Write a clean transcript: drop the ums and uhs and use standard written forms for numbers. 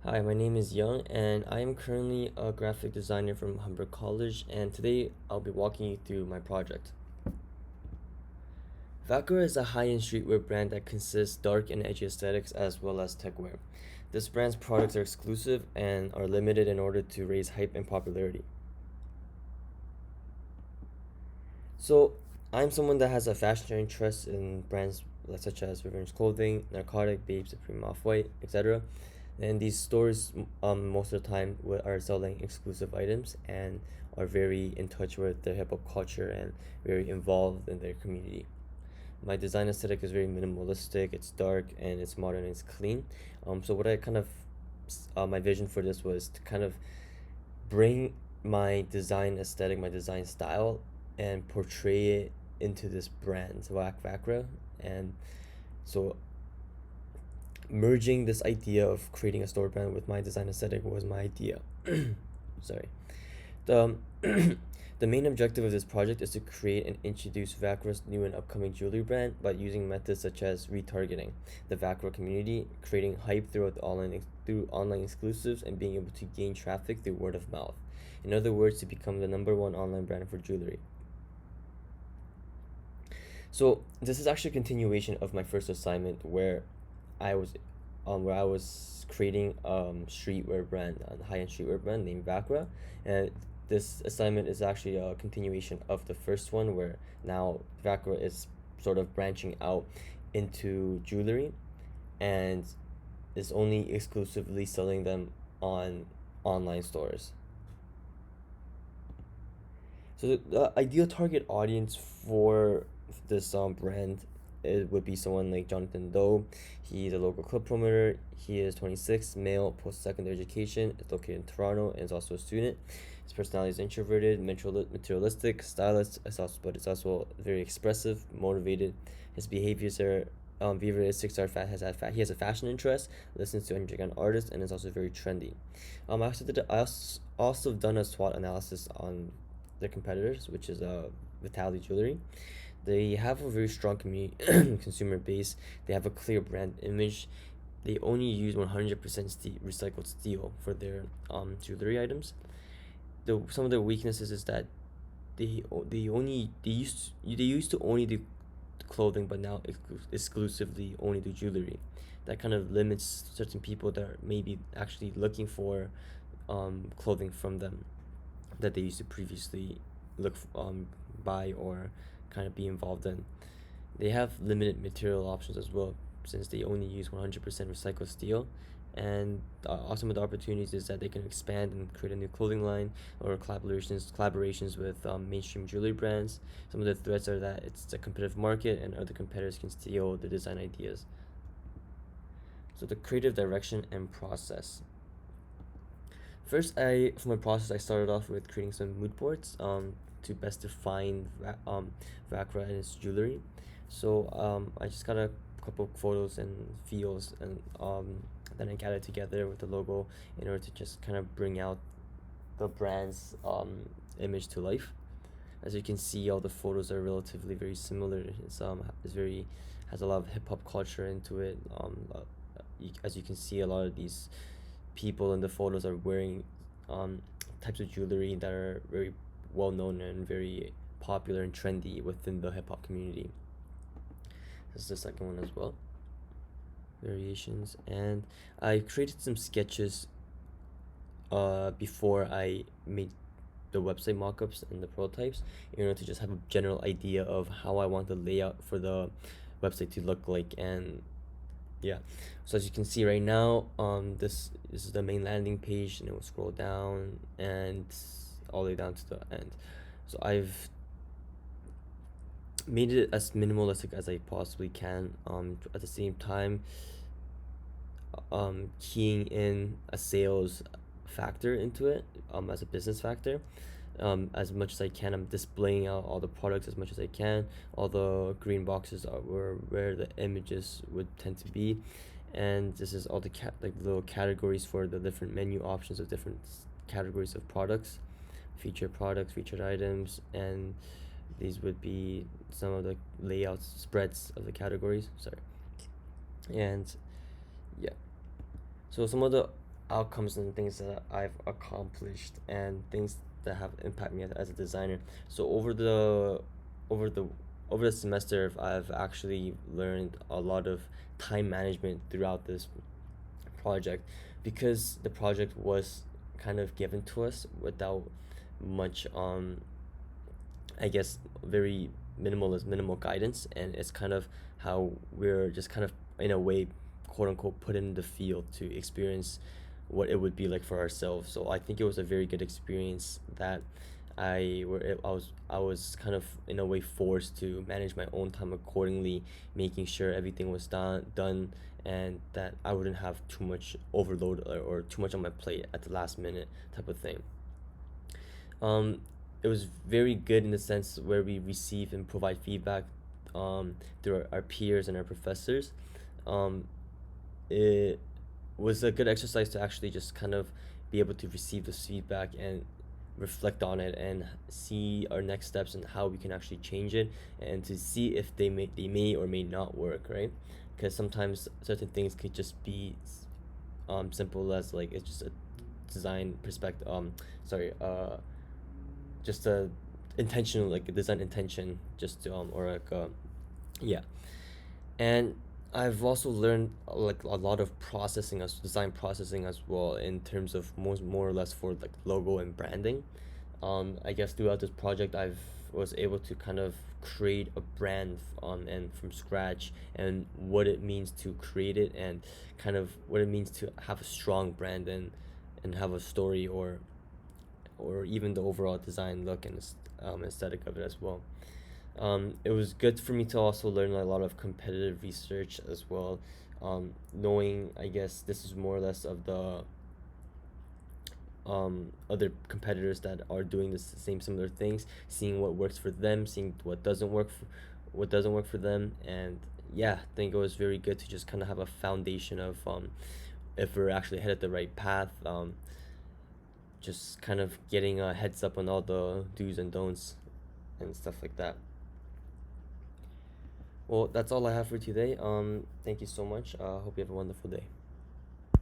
Hi, my name is Young, and I am currently a graphic designer from Humber College, and today I'll be walking you through my project. Vakura is a high-end streetwear brand that consists dark and edgy aesthetics as well as techwear. This brand's products are exclusive and are limited in order to raise hype and popularity. So, I'm someone that has a fashion interest in brands such as Revenge Clothing, Narcotic, Babe, Supreme, Off-White, etc. And these stores, most of the time, are selling exclusive items and are very in touch with their hip hop culture and very involved in their community. My design aesthetic is very minimalistic. It's dark and it's modern and it's clean. So what I kind of my vision for this was to kind of bring my design aesthetic, my design style, and portray it into this brand, Vakra. And so merging this idea of creating a store brand with my design aesthetic was my idea. Sorry. The the main objective of this project is to create and introduce Vakra's new and upcoming jewelry brand by using methods such as retargeting the Vakra community, creating hype through online exclusives, and being able to gain traffic through word of mouth. In other words, to become the #1 online brand for jewelry. So this is actually a continuation of my first assignment I was where I was creating streetwear brand, a high-end streetwear brand named Vakra, and this assignment is actually a continuation of the first one where now Vakra is sort of branching out into jewelry and is only exclusively selling them on online stores. So the ideal target audience for this brand, it would be someone like Jonathan Doe. He's a local club promoter. He is 26, male, post-secondary education, is located in Toronto, and is also a student. His personality is introverted, materialistic, stylish, but it's also very expressive, motivated. His behaviors are behavior is 6 star fat he has a fashion interest, listens to underground artists, and is also very trendy. I also done a SWOT analysis on their competitors, which is Vitality Jewelry. They have a very strong community consumer base. They have a clear brand image. They only use 100% recycled steel for their jewelry items. Some of their weaknesses is that they used to only do clothing, but now exclusively only do jewelry. That kind of limits certain people that are maybe actually looking for clothing from them that they used to previously buy or kind of be involved in. They have limited material options as well, since they only use 100% recycled steel. And awesome with the opportunities is that they can expand and create a new clothing line or collaborations with mainstream jewelry brands. Some of the threats are that it's a competitive market and other competitors can steal the design ideas. So the creative direction and process. First, for my process, I started off with creating some mood boards to best define Vakra and its jewelry. So I just got a couple of photos and feels, and then I gathered together with the logo in order to just kind of bring out the brand's image to life. As you can see, all the photos are relatively very similar. It's very has a lot of hip hop culture into it. As you can see, a lot of these people in the photos are wearing types of jewelry that are very well known and very popular and trendy within the hip hop community. This is the second one as well. Variations, and I created some sketches before I made the website mockups and the prototypes in order to just have a general idea of how I want the layout for the website to look like. And yeah, so as you can see right now, this is the main landing page, and it will scroll down and all the way down to the end. So I've made it as minimalistic as I possibly can, at the same time keying in a sales factor into it, as a business factor. As much as I can, I'm displaying out all the products as much as I can. All the green boxes are where the images would tend to be, and this is all the little categories for the different menu options of different categories of products, featured products, featured items, and these would be some of the layouts spreads of the categories. Sorry, and yeah. So some of the outcomes and things that I've accomplished and things that have impacted me as a designer. So over the over the semester, I've actually learned a lot of time management throughout this project, because the project was kind of given to us without much I guess very minimal guidance, and it's kind of how we're just kind of in a way, quote unquote, put in the field to experience what it would be like for ourselves. So I think it was a very good experience that I was kind of in a way forced to manage my own time accordingly, making sure everything was done, and that I wouldn't have too much overload, or too much on my plate at the last minute type of thing. um, it was very good in the sense where we receive and provide feedback through our peers and our professors. Um, it was a good exercise to actually just kind of be able to receive this feedback and reflect on it and see our next steps and how we can actually change it, and to see if they may or may not work, right? Because sometimes certain things could just be simple as like it's just a design perspective, sorry, just a intentional, like a design intention, just to, or like yeah. And I've also learned like a lot of processing as design processing as well, in terms of more or less for like logo and branding. I guess throughout this project I've was able to kind of create a brand and from scratch, and what it means to create it, and kind of what it means to have a strong brand, and have a story, or even the overall design look and aesthetic of it as well. It was good for me to also learn a lot of competitive research as well. Knowing, I guess, this is more or less of the other competitors that are doing the same similar things, seeing what works for them, seeing what doesn't work for them, and yeah, I think it was very good to just kind of have a foundation of if we're actually headed the right path. Just kind of getting a heads up on all the do's and don'ts and stuff like that. Well, that's all I have for today. Thank you so much. Hope you have a wonderful day.